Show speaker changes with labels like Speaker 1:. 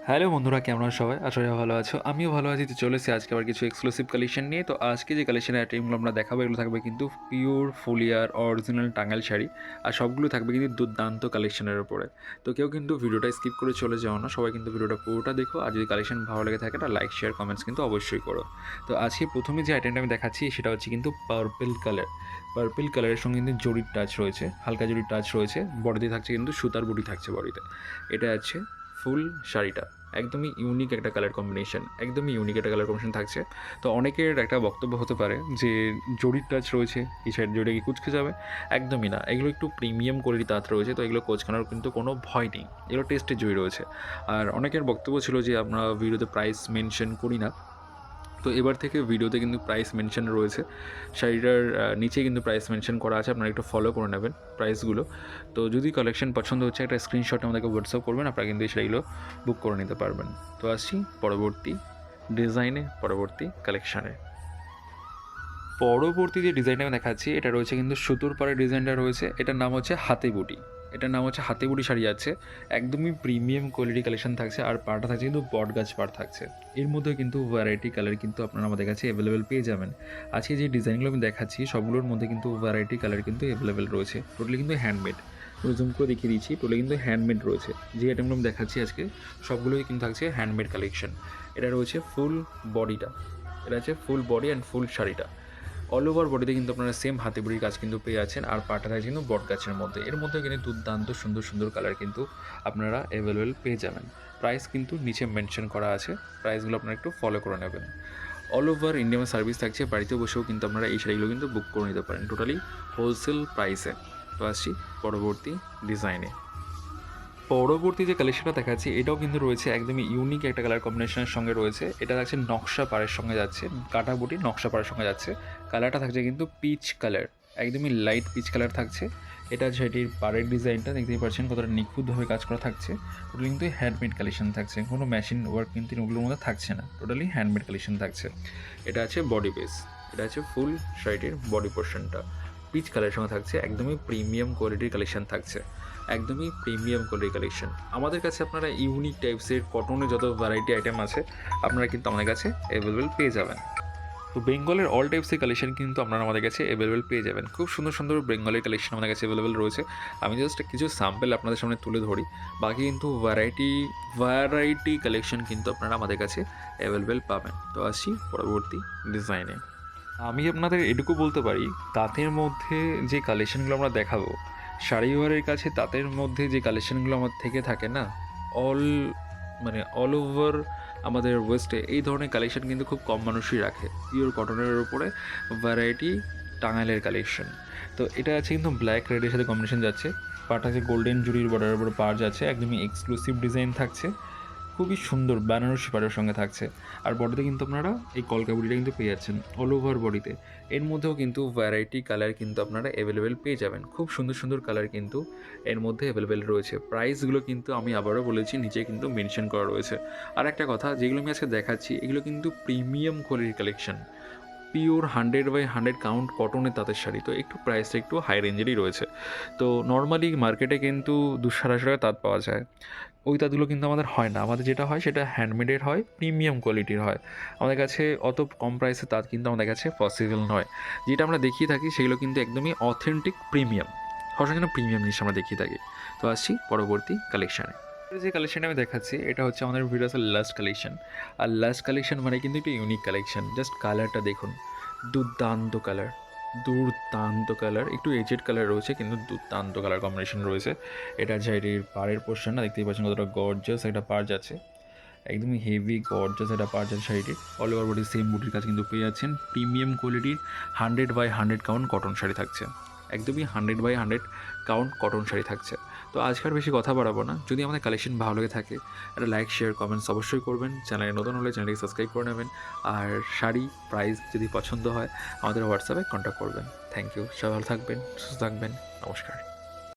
Speaker 1: Hello বন্ধুরা, কেমন আছো সবাই? আশা করি ভালো আছো। আমিও ভালো আছি। তো চলে এসেছি আজকে আবার কিছু এক্সক্লুসিভ কালেকশন নিয়ে। তো আজকে যে কালেকশনের আইটেমগুলো আমরা দেখাবো এগুলো থাকবে কিন্তু পিওর ফুলিয়ার অরিজিনাল টাঙ্গাইল শাড়ি। আর সবগুলো থাকবে কিন্তু দুর্দান্ত কালেকশনের উপরে। তো কেউ কিন্তু ভিডিওটা স্কিপ করে চলে যাও না। সবাই কিন্তু ভিডিওটা পুরোটা দেখো। আর যদি কালেকশন ভালো লেগে থাকে একটা লাইক, শেয়ার, কমেন্টস কিন্তু অবশ্যই করো। তো আজকে প্রথমে যে আইটেমটা আমি দেখাচ্ছি সেটা হচ্ছে কিন্তু পার্পল কালার। পার্পল কালারের সঙ্গে কিন্তু জরির টাচ রয়েছে, হালকা জরির টাচ রয়েছে। বডিতে থাকছে কিন্তু সুতার বুটি থাকছে বডিতে। এটা আছে ফুল শাড়িটা। একদমই ইউনিক একটা কালার কম্বিনেশন, একদমই ইউনিক একটা কালার কম্বিনেশন থাকছে। তো অনেকের একটা বক্তব্য হতে পারে যে জরির টাচ রয়েছে, এই সাইড জরিটা কি কুঁচকে যাবে? একদমই না, এগুলো একটু প্রিমিয়াম কোয়ালিটি তাঁত রয়েছে, তো এগুলো কোঁচকানোর কিন্তু কোনো ভয় নেই। এগুলো টেস্টের জরি রয়েছে। আর অনেকের বক্তব্য ছিল যে আমরা ভিডিওতে প্রাইস মেনশন করি না। তো এবার থেকে ভিডিওতে কিন্তু প্রাইস মেনশন রয়েছে। শাড়িটার নিচে কিন্তু প্রাইস মেনশন করা আছে, আপনারা একটু ফলো করে নেবেন প্রাইসগুলো। তো যদি কালেকশন পছন্দ হচ্ছে একটা স্ক্রিনশট আমাদেরকে হোয়াটসঅ্যাপ করবেন, আপনারা কিন্তু এই শাড়িগুলো বুক করে নিতে পারবেন। তো আসছি পরবর্তী ডিজাইনে, পরবর্তী কালেকশানে। পরবর্তী যে ডিজাইনটা আমি দেখাচ্ছি এটা রয়েছে কিন্তু সুতোর পাড়ের ডিজাইনটা রয়েছে। এটার নাম হচ্ছে হাতে বুটি। এটার নাম হচ্ছে হাতে বুটি শাড়ি আছে। একদমই প্রিমিয়াম কোয়ালিটি কালেকশন থাকছে। আর পাড়টা থাকছে কিন্তু বটগাছ পাড় থাকছে। এর মধ্যে কিন্তু ভ্যারাইটি কালার কিন্তু আপনারা আমাদের কাছে অ্যাভেলেবেল পেয়ে যাবেন। আজকে যে ডিজাইনগুলো আমি দেখাচ্ছি সবগুলোর মধ্যে কিন্তু ভ্যারাইটি কালার কিন্তু অ্যাভেলেবেল রয়েছে। টোটালি কিন্তু হ্যান্ডমেড। জুম করে দেখিয়ে দিচ্ছি, টোটালি কিন্তু হ্যান্ডমেড রয়েছে। যে আইটেমগুলো আমি দেখাচ্ছি আজকে সবগুলোই কিন্তু থাকছে হ্যান্ডমেড কালেকশন। এটা রয়েছে ফুল বডিটা। এটা হচ্ছে ফুল বডি অ্যান্ড ফুল শাড়িটা। অল ওভার বডিতে কিন্তু আপনারা সেম হাতেবুড়ির কাজ কিন্তু পেয়ে যাচ্ছেন। আর পাটা থাকছে কিন্তু বট গাছের মধ্যে। এর মধ্যে কিন্তু দুর্দান্ত সুন্দর সুন্দর কালার কিন্তু আপনারা অ্যাভেলেবেল পেয়ে যাবেন। প্রাইস কিন্তু নিচে মেনশন করা আছে, প্রাইসগুলো আপনারা একটু ফলো করে নেবেন। অল ওভার ইন্ডিয়ান সার্ভিস থাকছে, বাড়িতে বসেও কিন্তু আপনারা এই শাড়িগুলো কিন্তু বুক করে নিতে পারেন টোটালি হোলসেল প্রাইসে। তো আসছি পরবর্তী ডিজাইনে। পরবর্তী যে কালেকশনটা দেখাচ্ছি এটাও কিন্তু রয়েছে একদমই ইউনিক একটা কালার কম্বিনেশনের সঙ্গে রয়েছে। এটা থাকছে নকশা পাড়ের সঙ্গে যাচ্ছে, কাটা বুটি নকশা পাড়ের সঙ্গে যাচ্ছে। কালারটা থাকছে কিন্তু পিচ কালার, একদমই লাইট পিচ কালার থাকছে। এটা সেটির পাড়ের ডিজাইনটা দেখতেই পাচ্ছেন কতটা নিখুঁতভাবে কাজ করা থাকছে। টোটালি কিন্তু হ্যান্ডমেড কালেকশন থাকছে, কোনো মেশিন ওয়ার্ক কিন্তু ওগুলোর মধ্যে থাকছে না, টোটালি হ্যান্ডমেড কালেকশন থাকছে। এটা আছে বডি বেস। এটা আছে ফুল শাড়িটির বডি পোর্শনটা পিচ কালারের সঙ্গে থাকছে। একদমই প্রিমিয়াম কোয়ালিটির কালেকশন থাকছে, একদমই প্রিমিয়াম কোয়ালিটি কালেকশন। আমাদের কাছে আপনারা ইউনিক টাইপসের কটনের যত ভ্যারাইটি আইটেম আছে আপনারা কিন্তু আমাদের কাছে অ্যাভেলেবেল পেয়ে যাবেন। তো বেঙ্গলের অল টাইপসের কালেকশন কিন্তু আপনারা আমাদের কাছে অ্যাভেলেবেল পেয়ে যাবেন। খুব সুন্দর সুন্দর বেঙ্গলের কালেকশন আমাদের কাছে অ্যাভেলেবেল রয়েছে। আমি জাস্ট কিছু স্যাম্পল আপনাদের সামনে তুলে ধরি, বাকি কিন্তু ভ্যারাইটি কালেকশন কিন্তু আপনারা আমাদের কাছে অ্যাভেলেবেল পাবেন। তো আসি পরবর্তী ডিজাইনে। আমি আপনাদের এটুকু বলতে পারি, তাঁতের মধ্যে যে কালেকশনগুলো আমরা দেখাবো, শাড়িওয়ারের কাছে তাঁতের মধ্যে যে কালেকশনগুলো আমার থেকে থাকে না, অল অল ওভার আমাদের ওয়েস্টে এই ধরনের কালেকশন কিন্তু খুব কম মানুষই রাখে। পিওর কটনের উপরে ভ্যারাইটি টাঙ্গাইলের কালেকশন। তো এটা আছে কিন্তু ব্ল্যাক রেডের সাথে কম্বিনেশন যাচ্ছে। পাটা আছে গোল্ডেন জুরির বর্ডারের উপর পাড় যাচ্ছে, একদমই এক্সক্লুসিভ ডিজাইন থাকছে। খুবই সুন্দর বেনারসি পাড়ের সঙ্গে থাকছে। আর বডিতে কিন্তু আপনারা এই কলকা বুটিটা কিন্তু পেয়ে যাচ্ছেন অল ওভার বডিতে। এর মধ্যেও কিন্তু ভ্যারাইটি কালার কিন্তু আপনারা অ্যাভেলেবেল পেয়ে যাবেন। খুব সুন্দর সুন্দর কালার কিন্তু এর মধ্যে অ্যাভেলেবেল রয়েছে। প্রাইসগুলো কিন্তু আমি আবারও বলেছি নিচে কিন্তু মেনশন করা রয়েছে। আর একটা কথা, যেগুলো আমি আজকে দেখাচ্ছি এগুলো কিন্তু প্রিমিয়াম কোয়ালিটির কালেকশন, পিওর 100/100 কাউন্ট কটনের তাঁতের শাড়ি। তো একটু প্রাইসটা একটু হাই রেঞ্জেরই রয়েছে। তো নর্মালি মার্কেটে কিন্তু 200-250 টাকা তাঁত পাওয়া যায়। ওই তাঁতগুলো কিন্তু আমাদের হয় না, আমাদের যেটা হয় সেটা হ্যান্ডমেডের হয়, প্রিমিয়াম কোয়ালিটির হয়। আমাদের কাছে অত কম প্রাইসে তাঁত কিন্তু আমাদের কাছে পসিবল নয়। যেটা আমরা দেখিয়ে থাকি সেগুলো কিন্তু একদমই অথেন্টিক প্রিমিয়াম, সবসময় যেন প্রিমিয়াম জিনিস আমরা দেখিয়ে থাকি। তো আসছি পরবর্তী কালেকশানে। যে কালেকশনটা আমি দেখাচ্ছি এটা হচ্ছে আমাদের ভিডিওসের লাস্ট কালেকশন। আর লাস্ট কালেকশন মানে কিন্তু একটু ইউনিক কালেকশন। জাস্ট কালারটা দেখুন, দুর্দান্ত কালার, দুর্দান্ত কালার। একটু এজেড কালার রয়েছে কিন্তু দুর্দান্ত কালার কম্বিনেশন রয়েছে। এটা শাড়ির পাড়ের পোর্শনটা দেখতেই পাচ্ছেন কতটা গর্জাস একটা পাড় যাচ্ছে, একদমই হেভি গর্জাস একটা পাড় যাচ্ছে শাড়িটির। অল ওভার বডি সেম বুটির কাজ কিন্তু পেয়ে যাচ্ছেন। প্রিমিয়াম কোয়ালিটির 100/100 কাউন্ট কটন শাড়ি থাকছে, একদমই 100/100 কাউন্ট কটন শাড়ি থাকছে। তো আজকাল বেশি কথা বাড়াবো না। যদি আমাদের কালেকশন ভালো লেগে থাকে একটা লাইক, শেয়ার, কমেন্টস অবশ্যই করবেন। চ্যানেলে নতুন হলে চ্যানেলটি সাবস্ক্রাইব করে নেবেন। আর শাড়ি প্রাইস যদি পছন্দ হয় আমাদের হোয়াটসঅ্যাপে কন্ট্যাক্ট করবেন। থ্যাংক ইউ, সবাই ভালো থাকবেন, সুস্থ থাকবেন, নমস্কার।